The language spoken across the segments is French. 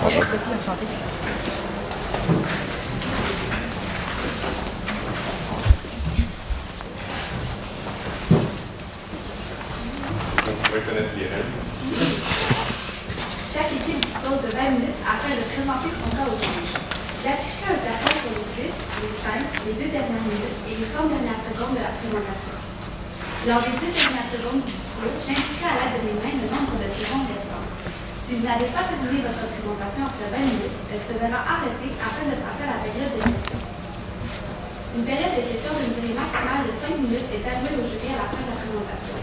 Bonjour Sophie, enchantée. Connaître les règles. Chaque équipe dispose de 20 minutes afin de présenter son cas au juge. J'afficherai un plafond sur les 10, les 5, les 2 dernières minutes et les 30 dernières secondes de la présentation. Lors des 10 dernières secondes du discours, j'indiquerai à l'aide de mes mains le nombre de secondes restantes. Si vous n'avez pas terminé votre présentation après 20 minutes, elle se verra arrêtée afin de passer à la période de questions. Une période de questions d'une durée maximale de 5 minutes est allouée au jury à la fin de la présentation.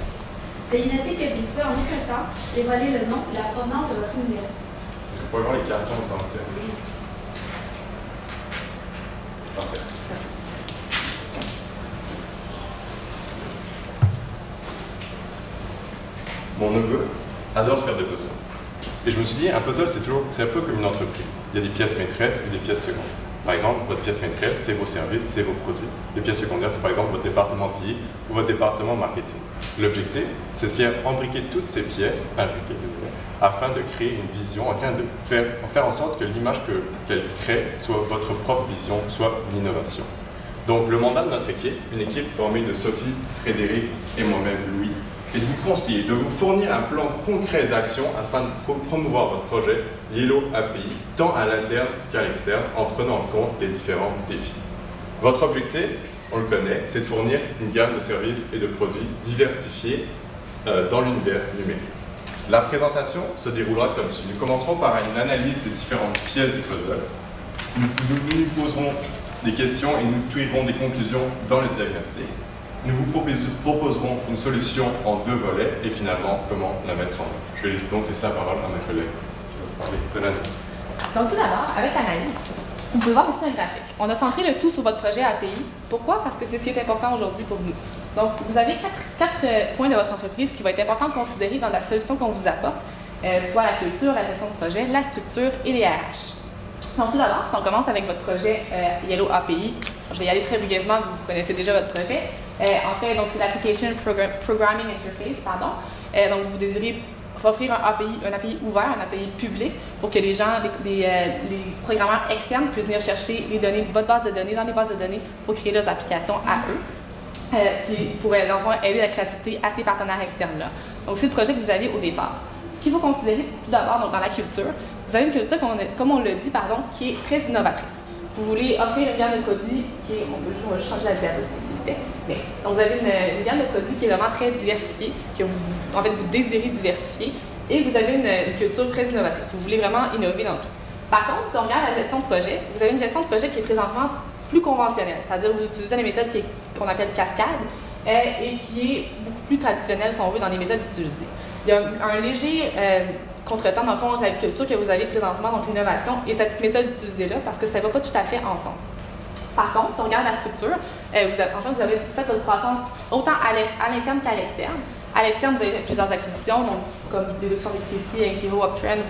Veuillez noter que vous pouvez en aucun temps dévoiler le nom et la provenance de votre université. Est-ce qu'on peut avoir les cartons dans le thème? Oui. Parfait. Merci. Mon neveu adore faire des puzzles. Et je me suis dit, un puzzle, c'est un peu comme une entreprise. Il y a des pièces maîtresses et des pièces secondaires. Par exemple, votre pièce maîtresse, c'est vos services, c'est vos produits. Les pièces secondaires, c'est par exemple votre département TI ou votre département marketing. L'objectif, c'est de faire imbriquer toutes ces pièces, afin de créer une vision, afin de faire en sorte que l'image qu'elle crée soit votre propre vision, soit une innovation. Donc, le mandat de notre équipe, une équipe formée de Sophie, Frédéric et moi-même, Louis, est de vous conseiller, de vous fournir un plan concret d'action afin de promouvoir votre projet Yellow API, tant à l'interne qu'à l'externe, en prenant en compte les différents défis. Votre objectif, on le connaît, c'est de fournir une gamme de services et de produits diversifiés dans l'univers numérique. La présentation se déroulera comme suit. Nous commencerons par une analyse des différentes pièces du puzzle. Nous poserons des questions et nous tirerons des conclusions dans le diagnostic. Nous vous proposerons une solution en 2 volets et finalement, comment la mettre en œuvre. Je vais donc laisser la parole à ma collègue qui va vous parler de l'analyse. Donc tout d'abord, avec l'analyse, vous pouvez voir ici un graphique. On a centré le tout sur votre projet API. Pourquoi? Parce que c'est ce qui est important aujourd'hui pour nous. Donc, vous avez quatre points de votre entreprise qui vont être importants de considérer dans la solution qu'on vous apporte, soit la culture, la gestion de projet, la structure et les RH. Donc, tout d'abord, si on commence avec votre projet Yellow API, je vais y aller très brièvement, vous connaissez déjà votre projet. En fait, donc c'est l'Application Programming Interface, pardon. Donc, vous désirez offrir un API ouvert, un API public, pour que les gens, les programmeurs externes puissent venir chercher les données, votre base de données dans les bases de données pour créer leurs applications à eux. Ce qui pourrait, dans le fond, aider la créativité à ces partenaires externes-là. Donc, c'est le projet que vous avez au départ. Ce qu'il faut considérer tout d'abord dans la culture, vous avez une culture, comme on l'a dit, qui est très innovatrice. Vous voulez offrir une gamme de produits qui est, on va changer la diapositive s'il vous plaît. Merci. Donc, vous avez une gamme de produits qui est vraiment très diversifiée, que vous désirez diversifier, et vous avez une culture très innovatrice. Vous voulez vraiment innover dans tout. Par contre, si on regarde la gestion de projet, vous avez une gestion de projet qui est présentement plus conventionnelle, c'est-à-dire vous utilisez les méthodes qu'on appelle cascade et qui est beaucoup plus traditionnelle, si on veut, dans les méthodes utilisées. Il y a un léger contretemps, dans le fond, entre la culture que vous avez présentement, donc l'innovation, et cette méthode utilisée-là, parce que ça ne va pas tout à fait ensemble. Par contre, si on regarde la structure, vous avez fait votre croissance autant à l'interne qu'à l'externe. À l'externe, vous avez fait plusieurs acquisitions, donc comme Déduction d'Equity, Inkivo, Uptrend,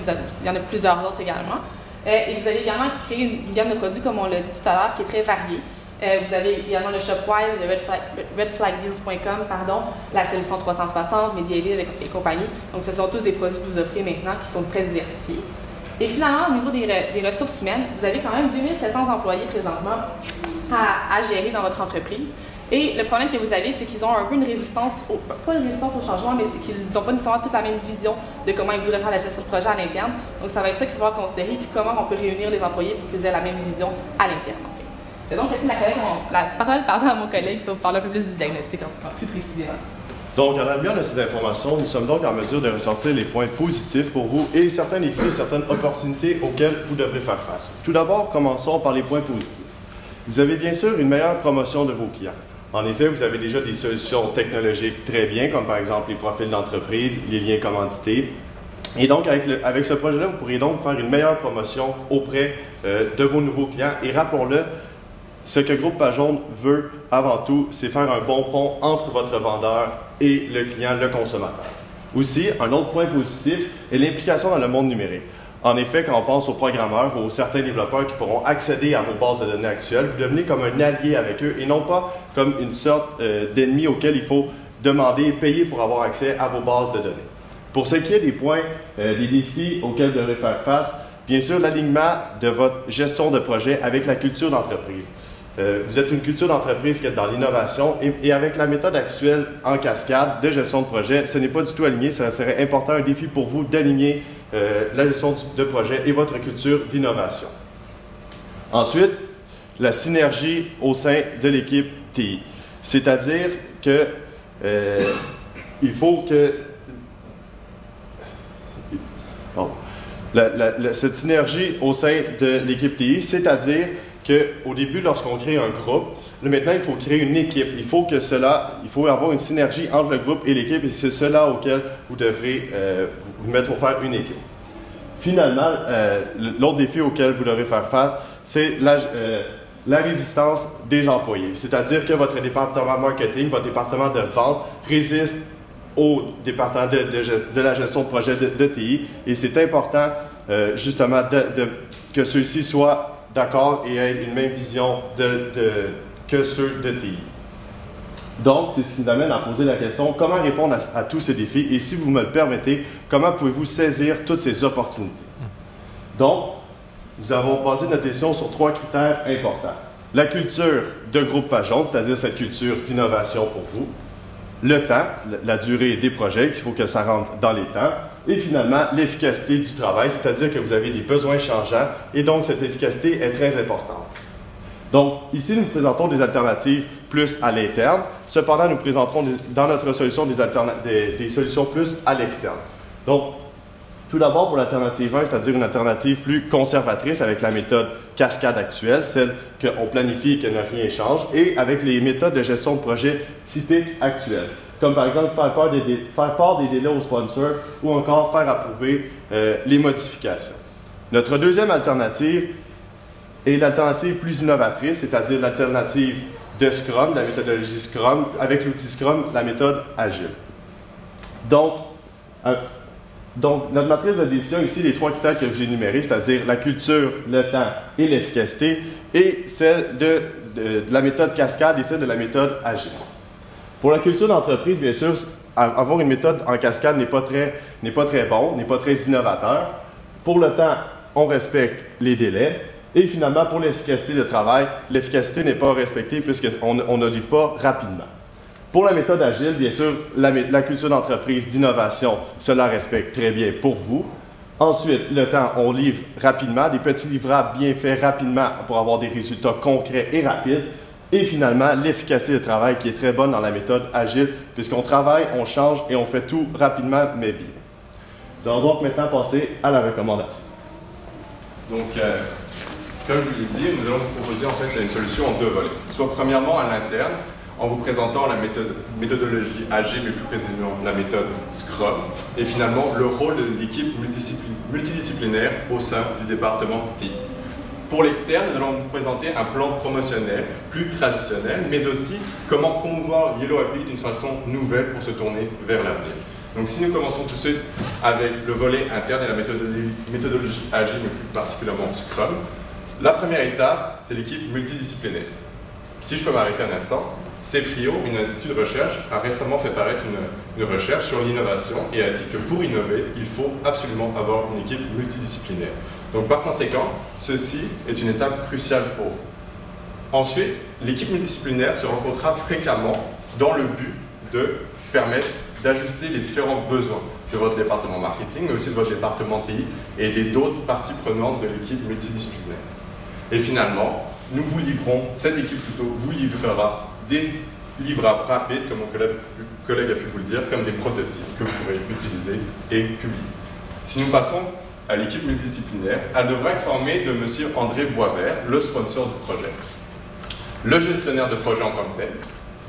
il y en a plusieurs autres également. Et vous avez également créé une gamme de produits, comme on l'a dit tout à l'heure, qui est très variée. Vous avez également le Shopwise, le redflagdeals.com, la solution 360, Medialy et compagnie. Donc, ce sont tous des produits que vous offrez maintenant qui sont très diversifiés. Et finalement, au niveau des ressources humaines, vous avez quand même 2700 employés présentement à gérer dans votre entreprise. Et le problème que vous avez, c'est qu'ils ont un peu une résistance, pas une résistance au changement, mais c'est qu'ils n'ont pas nécessairement toute la même vision de comment ils voudraient faire la gestion de projet à l'interne. Donc, ça va être ça qu'il va falloir considérer, puis comment on peut réunir les employés pour qu'ils aient la même vision à l'interne. Je vais donc laisser la parole à mon collègue qui va vous parler un peu plus du diagnostic, plus précisément. Donc, en la lumière de ces informations, nous sommes donc en mesure de ressortir les points positifs pour vous et certains défis et certaines opportunités auxquelles vous devrez faire face. Tout d'abord, commençons par les points positifs. Vous avez bien sûr une meilleure promotion de vos clients. En effet, vous avez déjà des solutions technologiques très bien, comme par exemple les profils d'entreprise, les liens commandités. Et donc, avec ce projet-là, vous pourriez donc faire une meilleure promotion auprès de vos nouveaux clients. Et rappelons-le, ce que Groupe Page Jaune veut avant tout, c'est faire un bon pont entre votre vendeur et le client, le consommateur. Aussi, un autre point positif est l'implication dans le monde numérique. En effet, quand on pense aux programmeurs ou aux certains développeurs qui pourront accéder à vos bases de données actuelles, vous devenez comme un allié avec eux et non pas comme une sorte d'ennemi auquel il faut demander et payer pour avoir accès à vos bases de données. Pour ce qui est des points, des défis auxquels vous devrez faire face, bien sûr, l'alignement de votre gestion de projet avec la culture d'entreprise. Vous êtes une culture d'entreprise qui est dans l'innovation et avec la méthode actuelle en cascade de gestion de projet, ce n'est pas du tout aligné. Ça serait important, un défi pour vous d'aligner la gestion de projet et votre culture d'innovation. Ensuite, la synergie au sein de l'équipe TI. C'est-à-dire que il faut que... Bon. Cette synergie au sein de l'équipe TI, c'est-à-dire qu'au début, lorsqu'on crée un groupe, maintenant, il faut créer une équipe. Il faut avoir une synergie entre le groupe et l'équipe, et c'est cela auquel vous devrez vous mettre pour faire une équipe. Finalement, l'autre défi auquel vous devrez faire face, c'est la résistance des employés. C'est-à-dire que votre département marketing, votre département de vente résiste au département de la gestion de projet de TI, et c'est important justement que ceux-ci soient d'accord et aient une même vision que ceux de TI. Donc, c'est ce qui nous amène à poser la question, comment répondre à tous ces défis, et si vous me le permettez, comment pouvez-vous saisir toutes ces opportunités? Donc, nous avons basé notre décision sur 3 critères importants. La culture de groupe Pajon, c'est-à-dire cette culture d'innovation pour vous. Le temps, la durée des projets, qu'il faut que ça rentre dans les temps. Et finalement, l'efficacité du travail, c'est-à-dire que vous avez des besoins changeants et donc cette efficacité est très importante. Donc, ici, nous présentons des alternatives plus à l'interne. Cependant, nous présenterons dans notre solution des solutions plus à l'externe. Donc, tout d'abord pour l'alternative 1, c'est-à-dire une alternative plus conservatrice avec la méthode cascade actuelle, celle qu'on planifie et que rien change, et avec les méthodes de gestion de projet typiques actuelles, comme par exemple faire part des délais aux sponsors ou encore faire approuver les modifications. Notre deuxième alternative est l'alternative plus innovatrice, c'est-à-dire l'alternative de Scrum, la méthodologie Scrum, avec l'outil Scrum, la méthode Agile. Donc, notre matrice de décision ici, les 3 critères que j'ai énumérés, c'est-à-dire la culture, le temps et l'efficacité, et celle de la méthode cascade et celle de la méthode agile. Pour la culture d'entreprise, bien sûr, avoir une méthode en cascade n'est pas très bon, n'est pas très innovateur. Pour le temps, on respecte les délais. Et finalement, pour l'efficacité de travail, l'efficacité n'est pas respectée puisqu'on ne livre pas rapidement. Pour la méthode agile, bien sûr, la culture d'entreprise d'innovation, cela respecte très bien pour vous. Ensuite, le temps, on livre rapidement, des petits livrables bien faits rapidement pour avoir des résultats concrets et rapides. Et finalement, l'efficacité de travail qui est très bonne dans la méthode agile, puisqu'on travaille, on change et on fait tout rapidement mais bien. Donc maintenant, passer à la recommandation. Donc, comme je vous l'ai dit, nous allons vous proposer en fait une solution en 2 volets. Soit premièrement à l'interne, en vous présentant la méthodologie agile, mais plus précisément la méthode Scrum, et finalement le rôle de l'équipe multidisciplinaire au sein du département TI. Pour l'externe, nous allons vous présenter un plan promotionnel plus traditionnel, mais aussi comment promouvoir Yellow Happy d'une façon nouvelle pour se tourner vers l'avenir. Donc si nous commençons tout de suite avec le volet interne et la méthodologie agile, mais plus particulièrement Scrum, la première étape, c'est l'équipe multidisciplinaire. Si je peux m'arrêter un instant, CEFRIO, une institut de recherche, a récemment fait paraître une recherche sur l'innovation et a dit que pour innover, il faut absolument avoir une équipe multidisciplinaire. Donc par conséquent, ceci est une étape cruciale pour vous. Ensuite, l'équipe multidisciplinaire se rencontrera fréquemment dans le but de permettre d'ajuster les différents besoins de votre département marketing, mais aussi de votre département TI et d'autres parties prenantes de l'équipe multidisciplinaire. Et finalement, nous vous livrons, cette équipe plutôt, vous livrera des livrables rapides, comme mon collègue a pu vous le dire, comme des prototypes que vous pourrez utiliser et publier. Si nous passons à l'équipe multidisciplinaire, elle devra être formée de M. André Boisvert, le sponsor du projet, le gestionnaire de projet en tant que tel,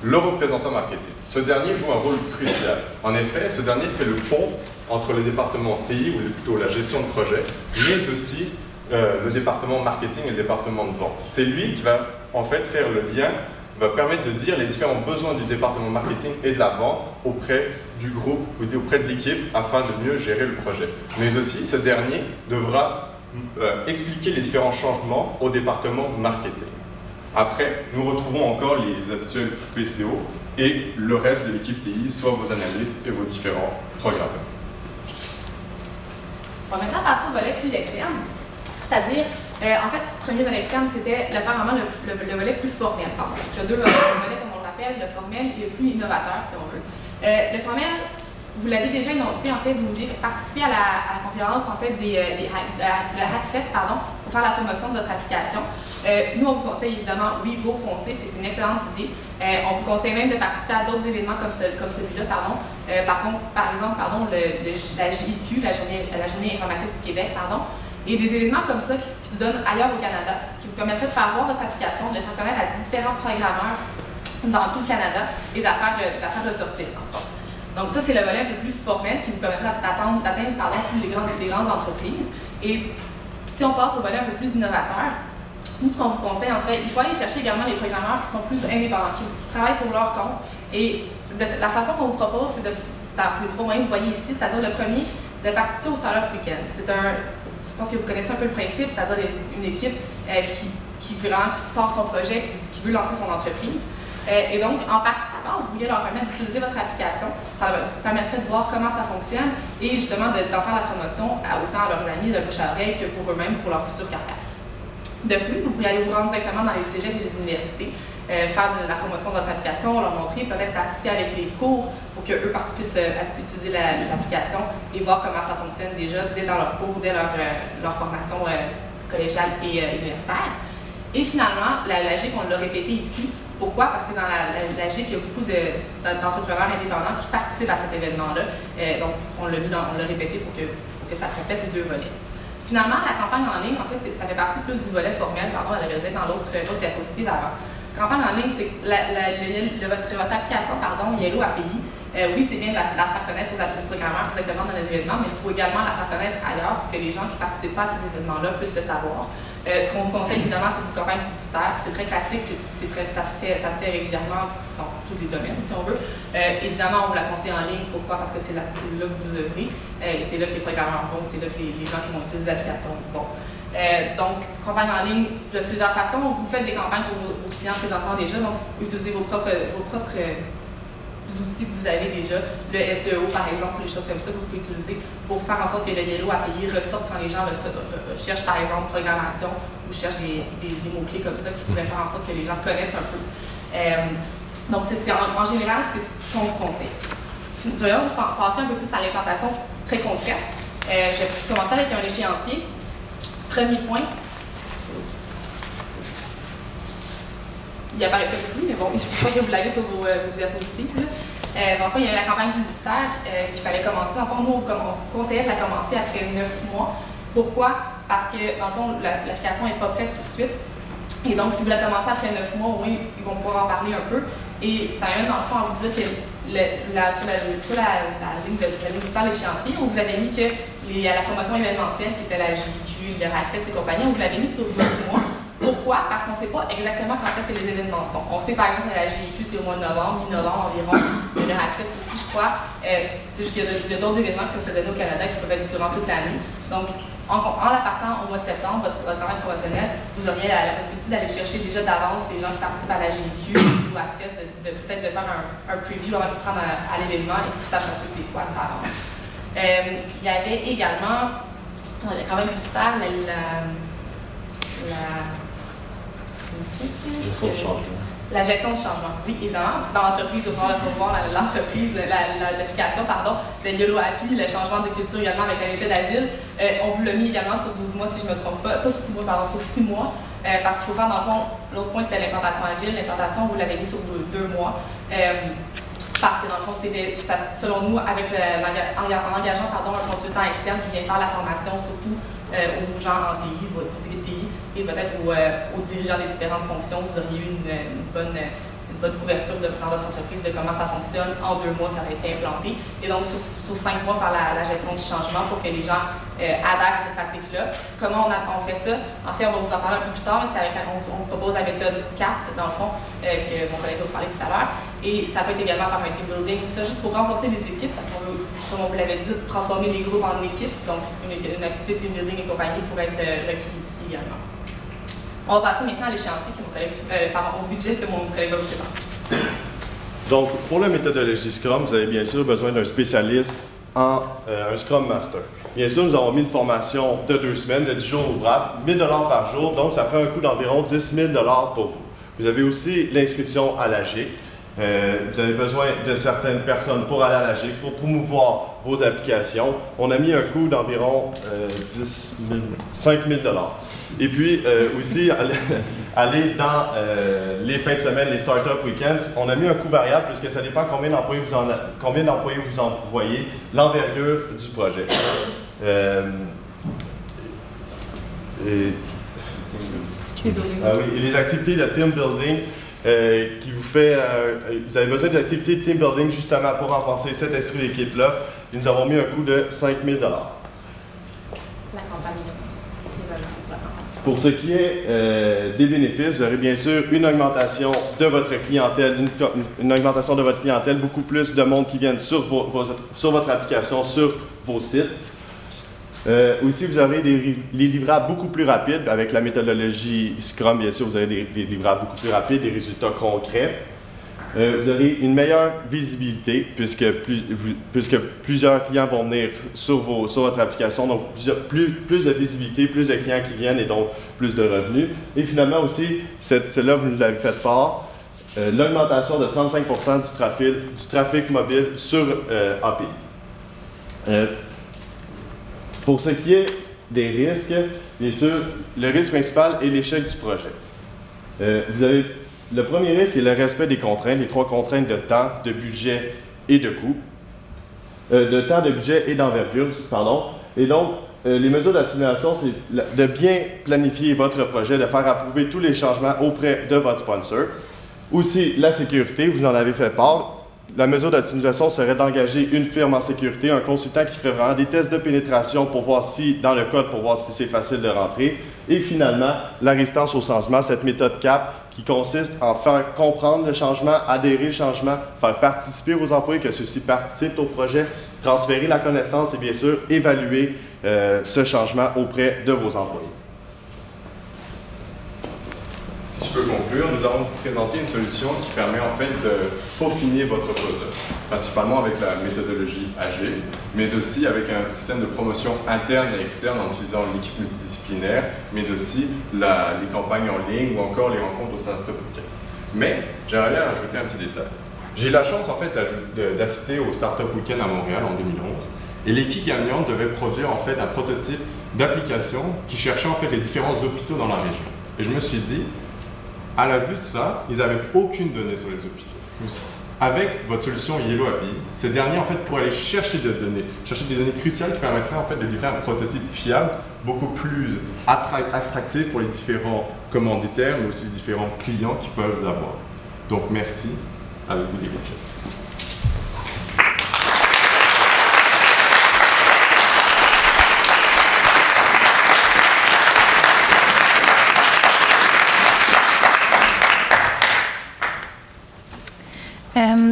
le représentant marketing. Ce dernier joue un rôle crucial. En effet, ce dernier fait le pont entre le département TI, ou plutôt la gestion de projet, mais aussi le département marketing et le département de vente. C'est lui qui va en fait faire le lien, va permettre de dire les différents besoins du département marketing et de la vente auprès du groupe ou auprès de l'équipe afin de mieux gérer le projet. Mais aussi, ce dernier devra expliquer les différents changements au département marketing. Après, nous retrouvons encore les habituels PCO et le reste de l'équipe TI, soit vos analystes et vos différents programmeurs. On va maintenant passer au volet plus externe. C'est-à-dire, en fait, premier volet externe, c'était de faire vraiment le volet plus formel. Pardon. Il y a deux volets, comme on l'appelle, le formel et le plus innovateur, si on veut. Le formel, vous l'avez déjà énoncé, en fait, vous voulez participer à la conférence, en fait, le Hackfest, pardon, pour faire la promotion de votre application. Nous, on vous conseille évidemment, oui, go foncer, c'est une excellente idée. On vous conseille même de participer à d'autres événements comme celui-là, pardon. Par exemple, la JIQ, la journée informatique du Québec, pardon, et des événements comme ça qui se donnent ailleurs au Canada, qui vous permettraient de faire voir votre application, de la faire connaître à différents programmeurs dans tout le Canada et de la faire ressortir. Donc ça, c'est le volet un peu plus formel qui vous permettra d'atteindre toutes les grandes entreprises. Et si on passe au volet un peu plus innovateur, nous, ce qu'on vous conseille, en fait, il faut aller chercher également les programmeurs qui sont plus indépendants, qui travaillent pour leur compte. Et la façon qu'on vous propose, c'est par les trois moyens que vous voyez ici, c'est-à-dire le premier, de participer au Startup Weekend. Je pense que vous connaissez un peu le principe, c'est-à-dire une équipe qui part son projet, qui veut lancer son entreprise. Et donc, en participant, vous pourriez leur permettre d'utiliser votre application. Ça leur permettrait de voir comment ça fonctionne et justement d'en faire la promotion autant à leurs amis de bouche à oreille que pour eux-mêmes, pour leur future carrière. De plus, vous pourriez aller vous rendre directement dans les cégeps et les universités, faire la promotion de votre application, leur montrer, peut-être participer avec les cours pour qu'eux puissent utiliser l'application et voir comment ça fonctionne déjà dès dans leur cours, dès leur formation collégiale et universitaire. Et finalement, la GIC, on l'a répété ici. Pourquoi? Parce que dans la GIC, il y a beaucoup d'entrepreneurs indépendants qui participent à cet événement-là. Donc, on l'a répété pour que ça complète les deux volets. Finalement, la campagne en ligne, en fait, ça fait partie plus du volet formel, pardon, elle est dans l'autre diapositive avant. Campagne en ligne, c'est votre application, pardon, Yellow API. Oui, c'est bien de la faire connaître aux programmeurs directement dans les événements, mais il faut également la faire connaître ailleurs pour que les gens qui ne participent pas à ces événements-là puissent le savoir. Ce qu'on vous conseille évidemment, c'est une campagne publicitaire. C'est très classique, ça se fait régulièrement dans tous les domaines, si on veut. Évidemment, on vous la conseille en ligne. Pourquoi? Parce que c'est là que vous œuvrez. Et c'est là que les programmeurs vont, c'est là que les gens qui vont utiliser l'application vont. Donc, campagne en ligne de plusieurs façons. Vous faites des campagnes pour vos clients présentement déjà. Donc, utilisez vos propres outils que vous avez déjà, le SEO par exemple, les choses comme ça que vous pouvez utiliser pour faire en sorte que le Yellow API ressorte quand les gens cherchent par exemple programmation ou cherchent des mots-clés comme ça qui pourraient faire en sorte que les gens connaissent un peu. Donc en général, c'est ce qu'on vous conseille. Je vais passer un peu plus à l'implantation très concrète. Je vais commencer avec un échéancier. Premier point. Il apparaît pas ici, mais bon, il faut que vous l'avez sur vos diapositives. Dans le fond, il y a la campagne publicitaire qu'il fallait commencer. En fait, nous, on conseillait de la commencer après 9 mois. Pourquoi? Parce que, dans le fond, l'application n'est pas prête tout de suite. Et donc, si vous la commencez après 9 mois, oui, ils vont pouvoir en parler un peu. Et ça amène, dans le fond, à vous dire que sur la ligne digitale échéancier, on vous avait mis que la promotion événementielle, qui était la JIQ, le Hackfest et compagnie, on vous l'avait mis sur 12 mois. Pourquoi? Parce qu'on ne sait pas exactement quand est-ce que les événements sont. On sait par exemple que la JIQ, c'est au mois de novembre, mi-novembre environ. Le Hackfest aussi, je crois. C'est juste qu'il y a d'autres événements qui peuvent se donner au Canada qui peuvent être durant toute l'année. Donc, en la partant au mois de septembre, votre campagne promotionnelle, vous auriez la possibilité d'aller chercher déjà d'avance les gens qui participent à la JIQ ou à Hackfest, peut-être de faire un preview avant qu'ils se rendent à l'événement et qu'ils sachent un peu c'est quoi d'avance. Il y avait également la campagne publicitaire, la gestion du changement, oui, évidemment. Dans l'entreprise, on va voir l'entreprise, l'application, pardon, le Yellow API, le changement de culture également avec la méthode agile. On vous l'a mis également sur 12 mois, si je ne me trompe pas sur 6 mois, pardon, sur 6 mois, parce qu'il faut faire, dans le fond, l'autre point, c'était l'implantation agile. L'implantation, vous l'avez mis sur 2 mois. Parce que dans le fond, c'était, selon nous, en engageant un consultant externe qui vient faire la formation, surtout aux gens en TI, et peut-être aux dirigeants des différentes fonctions, vous auriez eu une bonne couverture dans votre entreprise de comment ça fonctionne. En 2 mois, ça va être implanté. Et donc, sur 5 mois, faire la gestion du changement pour que les gens adhèrent à cette pratique-là. Comment on fait ça? En fait, on va vous en parler un peu plus tard, mais on propose la méthode CAPT, dans le fond, que mon collègue va vous parler tout à l'heure. Et ça peut être également par un team building, tout ça, juste pour renforcer les équipes, parce qu'on veut, comme on vous l'avait dit, transformer les groupes en équipes. Donc, une activité team building et compagnie pourrait être requise ici également. On va passer maintenant à l'échéancier au budget que mon collègue va vous présenter. Donc, pour la méthodologie Scrum, vous avez bien sûr besoin d'un spécialiste en un Scrum Master. Bien sûr, nous avons mis une formation de 2 semaines, de 10 jours ouvrables, 1 000 $ par jour, donc ça fait un coût d'environ 10 000 $ pour vous. Vous avez aussi l'inscription à l'AG. Vous avez besoin de certaines personnes pour aller à l'AG, pour promouvoir vos applications. On a mis un coût d'environ 5 000 $. Et puis aussi, aller dans les fins de semaine, les Startup Weekends, on a mis un coût variable puisque ça dépend combien d'employés vous envoyez, l'envergure du projet. Et les activités de team building qui vous fait, vous avez besoin d'activités de team building justement pour renforcer cet esprit d'équipe-là. Et nous avons mis un coût de 5 000 $. La campagne. Pour ce qui est des bénéfices, vous aurez bien sûr une augmentation de votre clientèle, une augmentation de votre clientèle, beaucoup plus de monde qui viennent sur votre application, sur vos sites. Aussi, vous aurez les livrables beaucoup plus rapides. Avec la méthodologie Scrum, bien sûr, vous aurez des livrables beaucoup plus rapides, des résultats concrets. Vous aurez une meilleure visibilité puisque plusieurs clients vont venir sur votre application. Donc, plus de visibilité, plus de clients qui viennent et donc plus de revenus. Et finalement aussi, celle-là, vous nous l'avez fait part, l'augmentation de 35% du trafic mobile sur API. Pour ce qui est des risques, bien sûr, le risque principal est l'échec du projet. Le premier risque est le respect des contraintes, les 3 contraintes de temps, de budget et de coût. De temps, de budget et d'envergure, pardon. Et donc, les mesures d'optimisation, c'est de bien planifier votre projet, de faire approuver tous les changements auprès de votre sponsor. Aussi, la sécurité, vous en avez fait part. La mesure d'optimisation serait d'engager une firme en sécurité, un consultant qui ferait vraiment des tests de pénétration pour voir si, dans le code, pour voir si c'est facile de rentrer. Et finalement, la résistance au changement, cette méthode CAP qui consiste en faire comprendre le changement, adhérer au changement, faire participer vos employés, que ceux-ci participent au projet, transférer la connaissance et bien sûr évaluer ce changement auprès de vos employés. Si je peux conclure, nous avons présenté une solution qui permet en fait de peaufiner votre puzzle, principalement avec la méthodologie Agile, mais aussi avec un système de promotion interne et externe en utilisant l'équipe multidisciplinaire, mais aussi les campagnes en ligne ou encore les rencontres au Startup Weekend. Mais j'aimerais bien rajouter un petit détail. J'ai eu la chance en fait d'assister au Startup Weekend à Montréal en 2011 et l'équipe gagnante devait produire en fait un prototype d'application qui cherchait en fait les différents hôpitaux dans la région. Et je me suis dit, à la vue de ça, ils n'avaient aucune donnée sur les hôpitaux. Avec votre solution Yellow API, ces derniers en fait pourraient aller chercher des données cruciales qui permettraient en fait de livrer un prototype fiable, beaucoup plus attractif pour les différents commanditaires, mais aussi les différents clients qui peuvent l'avoir. Donc merci, avec vous les questions.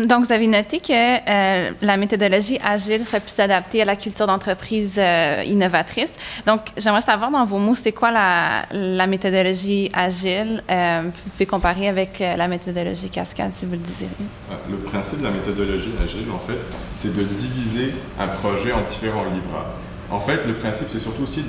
Donc, vous avez noté que la méthodologie agile serait plus adaptée à la culture d'entreprise innovatrice. Donc, j'aimerais savoir dans vos mots, c'est quoi la méthodologie agile? Vous pouvez comparer avec la méthodologie cascade, si vous le désirez. Le principe de la méthodologie agile, en fait, c'est de diviser un projet en différents livrables. En fait, le principe, c'est surtout aussi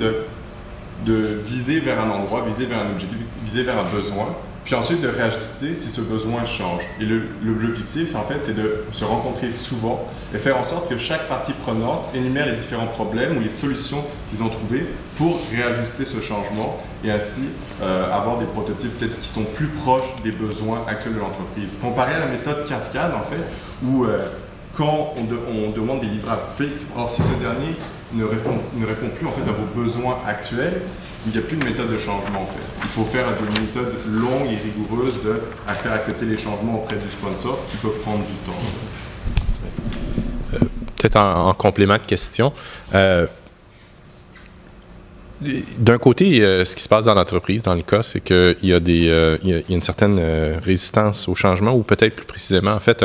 de viser vers un endroit, viser vers un objectif, viser vers un besoin, puis ensuite de réajuster si ce besoin change. Et l'objectif, en fait, c'est de se rencontrer souvent et faire en sorte que chaque partie prenante énumère les différents problèmes ou les solutions qu'ils ont trouvées pour réajuster ce changement et ainsi avoir des prototypes peut-être qui sont plus proches des besoins actuels de l'entreprise. Comparé à la méthode cascade, en fait, où quand on demande des livrables fixes, alors si ce dernier ne répond plus en fait à vos besoins actuels, il n'y a plus de méthode de changement en fait. Il faut faire des méthodes longues et rigoureuses à faire accepter les changements auprès du sponsor, ce qui peut prendre du temps. Peut-être en complément de question, d'un côté, ce qui se passe dans l'entreprise, dans le cas, c'est qu'il y a une certaine résistance au changement ou peut-être plus précisément, en fait,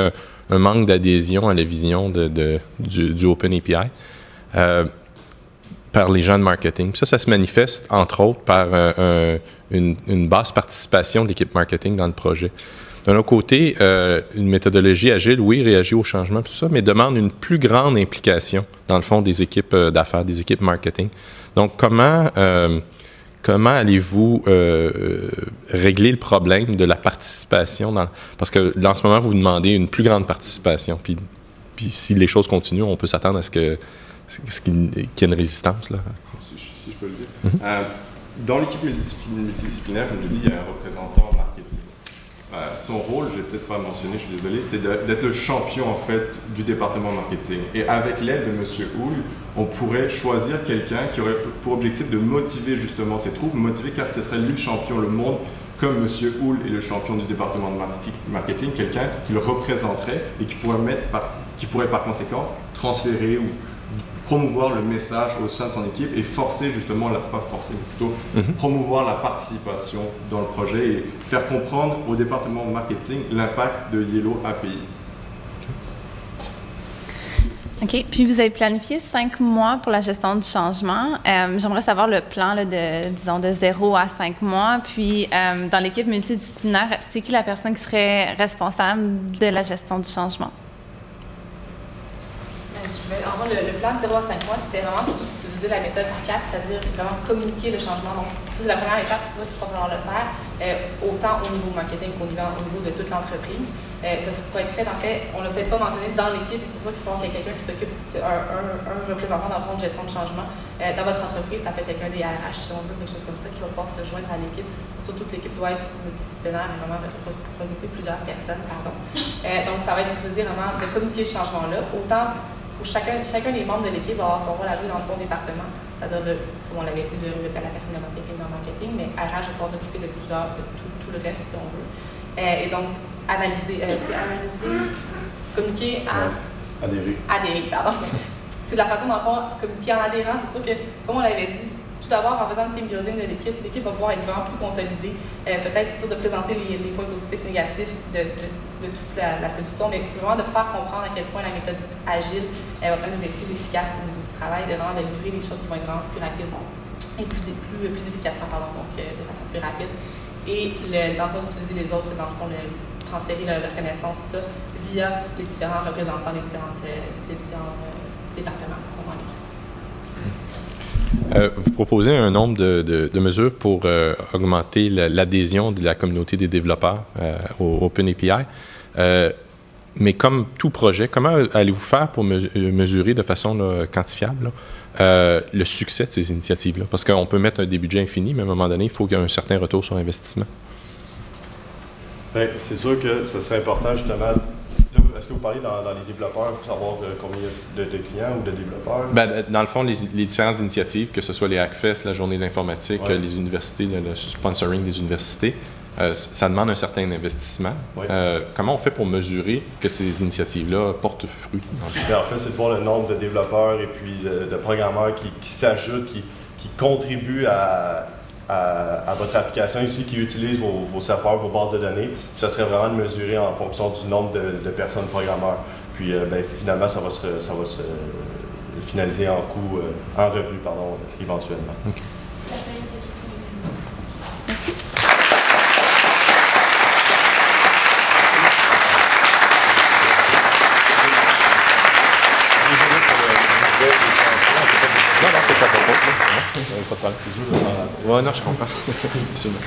un manque d'adhésion à la vision du Open API. Par les gens de marketing. Puis ça se manifeste, entre autres, par une basse participation de l'équipe marketing dans le projet. D'un autre côté, une méthodologie agile, oui, réagit au changement, tout ça, mais demande une plus grande implication, dans le fond, des équipes d'affaires, des équipes marketing. Donc, comment allez-vous régler le problème de la participation? Parce que là, en ce moment, vous demandez une plus grande participation. Puis si les choses continuent, on peut s'attendre à ce qu'il y ait une résistance, là. Si je peux le dire. Dans l'équipe multidisciplinaire, comme je dis, il y a un représentant marketing. Son rôle, je ne vais peut-être pas mentionner, je suis désolé, c'est d'être le champion en fait du département marketing. Et avec l'aide de M. Houle, on pourrait choisir quelqu'un qui aurait pour objectif de motiver justement ces troupes, motiver car ce serait lui le champion, le monde, comme M. Houle est le champion du département de marketing, quelqu'un qui le représenterait et qui pourrait par conséquent transférer ou promouvoir le message au sein de son équipe et forcer justement, pas forcer, mais plutôt promouvoir la participation dans le projet et faire comprendre au département marketing l'impact de Yellow API. OK. Puis vous avez planifié 5 mois pour la gestion du changement. J'aimerais savoir le plan là, de 0 à 5 mois. Puis dans l'équipe multidisciplinaire, c'est qui la personne qui serait responsable de la gestion du changement? Le plan de 0 à 5 mois, c'était vraiment surtout d'utiliser la méthode CAS, c'est-à-dire vraiment communiquer le changement. Donc, ça, c'est la première étape, c'est sûr qu'il va falloir le faire, autant au niveau marketing qu'au niveau de toute l'entreprise. Ça pourrait être fait, en fait, on ne l'a peut-être pas mentionné dans l'équipe, c'est sûr qu'il faut qu'il y ait quelqu'un qui s'occupe, un représentant dans le fond de gestion de changement. Dans votre entreprise, ça peut être quelqu'un des RH, si on veut, quelque chose comme ça, qui va pouvoir se joindre à l'équipe. Surtout que l'équipe doit être multidisciplinaire et vraiment regrouper plusieurs personnes. Donc, ça va être d'utiliser vraiment de communiquer ce changement-là, autant où chacun des membres de l'équipe va avoir son rôle à jouer dans son département. C'est-à-dire, comme on l'avait dit, la personne de marketing dans le marketing, mais RH va pouvoir s'occuper de tout le reste, si on veut. Et donc, communiquer adhérer, pardon. C'est la façon d'en faire, communiquer en adhérant. C'est sûr que, comme on l'avait dit, tout d'abord, en faisant le team building de l'équipe va pouvoir être vraiment plus consolidée. Peut-être sûr de présenter les points positifs, négatifs de toute la solution, mais vraiment de faire comprendre à quel point la méthode agile va permettre d'être plus efficace au niveau du travail, de vraiment de livrer des choses qui vont être vraiment plus rapides et plus efficacement, donc de façon plus rapide. Et dans le fond, d'utiliser les autres, dans le fond, transférer leur connaissance via les différents représentants des différents départements. Vous proposez un nombre de mesures pour augmenter l'adhésion de la communauté des développeurs au OpenAPI. Mais comme tout projet, comment allez-vous faire pour mesurer de façon quantifiable le succès de ces initiatives-là? Parce qu'on peut mettre des budgets infinis, mais à un moment donné, il faut qu'il y ait un certain retour sur investissement. Bien, c'est sûr que ce serait important justement. Est-ce que vous parlez dans les développeurs pour savoir combien de clients ou de développeurs? Bien, dans le fond, les différentes initiatives, que ce soit les Hackfest, la journée d'informatique, les universités, le sponsoring des universités, ça demande un certain investissement. Oui. Comment on fait pour mesurer que ces initiatives-là portent fruit? En fait, c'est de voir le nombre de développeurs et puis de programmeurs qui s'ajoutent, qui contribuent à votre application ici, qui utilise vos serveurs, vos bases de données. Puis ça serait vraiment de mesurer en fonction du nombre de personnes programmeurs. Puis finalement, ça va se finaliser en coût, en revenu, éventuellement. Okay. Non, c'est pas de problème. C'est juste de s'en rendre. Ouais, non, je comprends. Absolument.